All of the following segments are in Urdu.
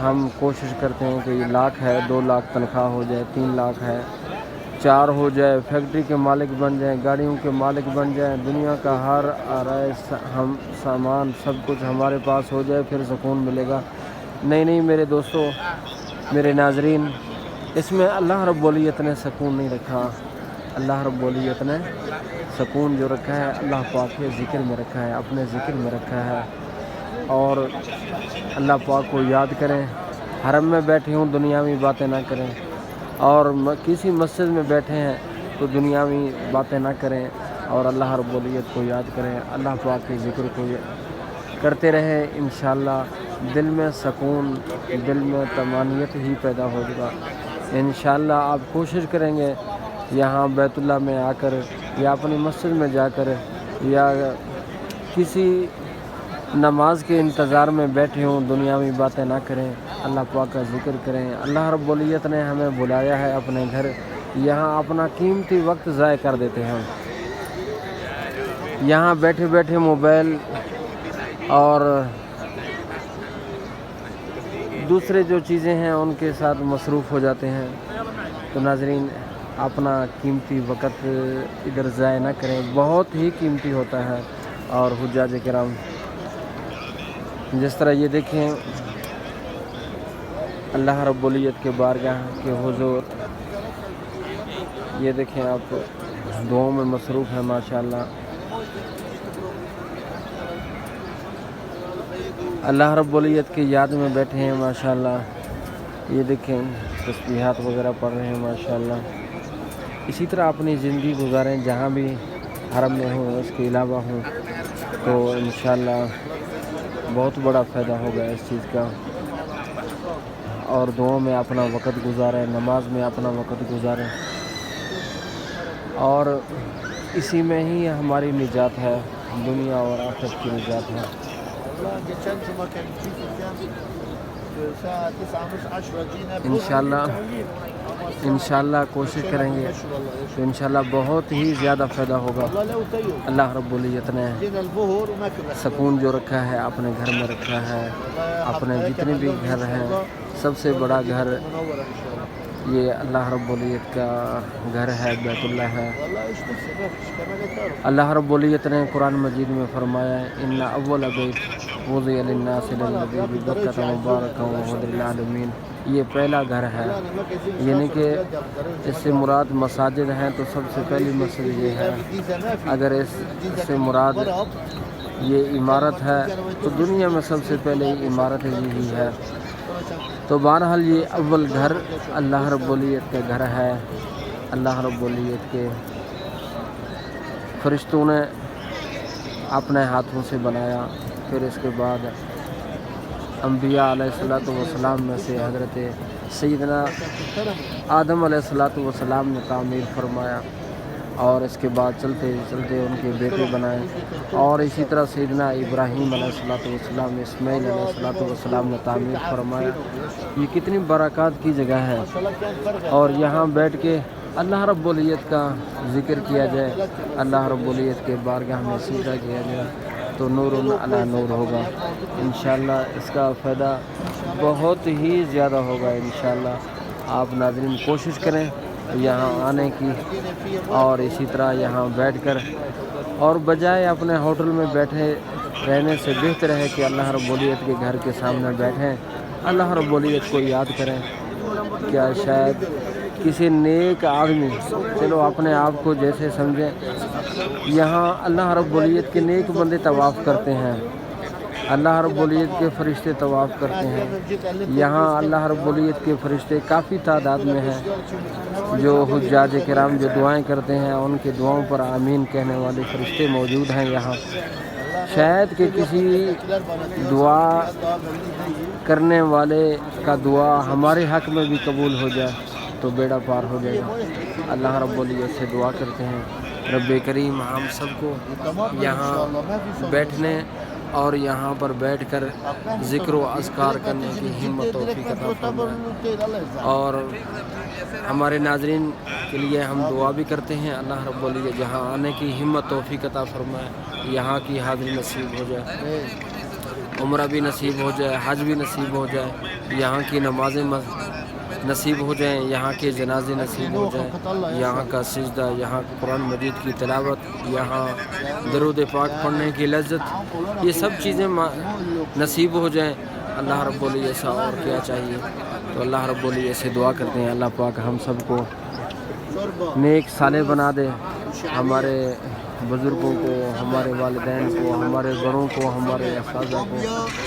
ہم کوشش کرتے ہیں کہ یہ لاکھ ہے 2 لاکھ تنخواہ ہو جائے، 3 لاکھ ہے 4 ہو جائے، فیکٹری کے مالک بن جائیں، گاڑیوں کے مالک بن جائیں، دنیا کا ہر آرائش ہم سامان سب کچھ ہمارے پاس ہو جائے، پھر سکون ملے گا۔ نہیں میرے دوستو، میرے ناظرین، اس میں اللہ رب العزت نے سکون نہیں رکھا۔ اللہ رب العزت نے سکون جو رکھا ہے اللہ پاک کے ذکر میں رکھا ہے، اپنے ذکر میں رکھا ہے۔ اور اللہ پاک کو یاد کریں، حرم میں بیٹھے ہوں دنیاوی باتیں نہ کریں، اور کسی مسجد میں بیٹھے ہیں تو دنیاوی باتیں نہ کریں، اور اللہ رب العزت کو یاد کریں، اللہ پاک کے ذکر کو کرتے رہیں۔ انشاءاللہ دل میں سکون، دل میں طمانینت ہی پیدا ہوگا۔ انشاءاللہ آپ کوشش کریں گے یہاں بیت اللہ میں آ کر یا اپنی مسجد میں جا کر یا کسی نماز کے انتظار میں بیٹھے ہوں دنیاوی باتیں نہ کریں، اللہ پاک کا ذکر کریں۔ اللہ رب العزت نے ہمیں بلایا ہے اپنے گھر، یہاں اپنا قیمتی وقت ضائع کر دیتے ہیں۔ یہاں بیٹھے بیٹھے موبائل اور دوسرے جو چیزیں ہیں ان کے ساتھ مصروف ہو جاتے ہیں۔ تو ناظرین، اپنا قیمتی وقت ادھر ضائع نہ کریں، بہت ہی قیمتی ہوتا ہے۔ اور حجاج کرام جس طرح یہ دیکھیں اللہ رب العزت کے بارگاہ کے حضور، یہ دیکھیں آپ دعاؤں میں مصروف ہیں ماشاءاللہ۔ اللہ رب العزت کی یاد میں بیٹھے ہیں ماشاءاللہ۔ یہ دیکھیں تسبیحات وغیرہ پڑھ رہے ہیں ماشاءاللہ۔ اسی طرح اپنی زندگی گزاریں، جہاں بھی حرم میں ہوں اس کے علاوہ ہوں، تو انشاءاللہ بہت بڑا فائدہ ہوگا اس چیز کا۔ اور دعاؤں میں اپنا وقت گزاریں، نماز میں اپنا وقت گزاریں، اور اسی میں ہی ہماری نجات ہے، دنیا اور آخرت کی نجات ہے۔ انشاءاللہ کوشش کریں گے تو انشاءاللہ بہت ہی زیادہ فائدہ ہوگا۔ اللہ رب العزت نے سکون جو رکھا ہے اپنے گھر میں رکھا ہے، اپنے جتنے بھی گھر ہیں، سب سے بڑا گھر یہ اللہ رب العزت کا گھر ہے، بیت اللہ ہے۔ اللہ رب العزت نے قرآن مجید میں فرمایا ہے ان اول بیت وضع للناس للذی ببکۃ مبارکا وہدی للعالمین، یہ پہلا گھر ہے، یعنی کہ اس سے مراد مساجد ہیں تو سب سے پہلی مسجد یہ ہے۔ اگر اس سے مراد یہ عمارت ہے تو دنیا میں سب سے پہلے عمارت یہی ہے۔ تو بہرحال یہ اول گھر اللہ رب العزت کا گھر ہے، اللہ رب العزت کے فرشتوں نے اپنے ہاتھوں سے بنایا۔ پھر اس کے بعد انبیاء علیہ السلام میں سے حضرت سیدنا آدم علیہ السلام نے تعمیر فرمایا، اور اس کے بعد چلتے چلتے ان کے بیٹے بنائے، اور اسی طرح سیدنا ابراہیم علیہ السلام، اسماعیل علیہ السلام نے تعمیر فرمایا۔ یہ کتنی برکات کی جگہ ہے، اور یہاں بیٹھ کے اللہ رب العزت کا ذکر کیا جائے، اللہ رب العزت کے بارگاہ میں سجدہ کیا جائے تو نور علی نور ہوگا۔ انشاءاللہ اس کا فائدہ بہت ہی زیادہ ہوگا۔ انشاءاللہ آپ ناظرین کوشش کریں یہاں آنے کی، اور اسی طرح یہاں بیٹھ کر، اور بجائے اپنے ہوٹل میں بیٹھے رہنے سے بہتر ہے کہ اللہ رب العزت کے گھر کے سامنے بیٹھیں، اللہ رب العزت کو یاد کریں۔ کیا شاید کسی نیک آدمی، چلو اپنے آپ کو جیسے سمجھیں، یہاں اللہ رب العزت کے نیک بندے طواف کرتے ہیں، اللہ رب العزت کے فرشتے طواف کرتے ہیں، یہاں اللہ رب العزت کے فرشتے کافی تعداد میں ہیں، جو حجاج کرام جو دعائیں کرتے ہیں ان کے دعاؤں پر آمین کہنے والے فرشتے موجود ہیں یہاں۔ شاید کہ کسی دعا کرنے والے کا دعا ہمارے حق میں بھی قبول ہو جائے تو بیڑا پار ہو جائے گا۔ اللہ رب العزت سے دعا کرتے ہیں رب کریم ہم سب کو یہاں بیٹھنے اور یہاں پر بیٹھ کر ذکر و اذکار کرنے کی ہمت و توفیق عطا فرمائے، اور ہمارے ناظرین کے لیے ہم دعا بھی کرتے ہیں اللہ رب العزت جہاں آنے کی ہمت و توفیق عطا فرمائے، یہاں کی حاضری نصیب ہو جائے۔ عمرہ بھی نصیب ہو جائے، حج بھی نصیب ہو جائے، یہاں کی نمازیں نصیب ہو جائیں، یہاں کے جنازے نصیب ہو جائیں، یہاں کا سجدہ، یہاں قرآن مجید کی تلاوت، یہاں درود پاک پڑھنے کی لذت، یہ سب چیزیں نصیب ہو جائیں۔ اللہ رب العزت اور کیا چاہیے؟ تو اللہ رب العزت سے دعا کرتے ہیں اللہ پاک ہم سب کو نیک صالح بنا دے، ہمارے بزرگوں کو، ہمارے والدین کو، ہمارے بڑوں کو، ہمارے اساتذہ کو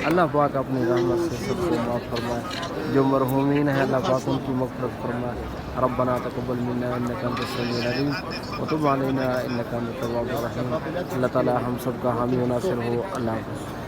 اللہ پاک اپنی رحمت سے سب کو معاف فرمائے، جو مرحومین ہیں اللہ پاک ان کی مغفرت فرمائے۔ ربنا تقبل منا انک انت السمیع العلیم وتب علینا انک انت التواب الرحیم۔ اللہ تعالی ہم سب کا حامی و ناصر ہو۔ اللہ حافظ۔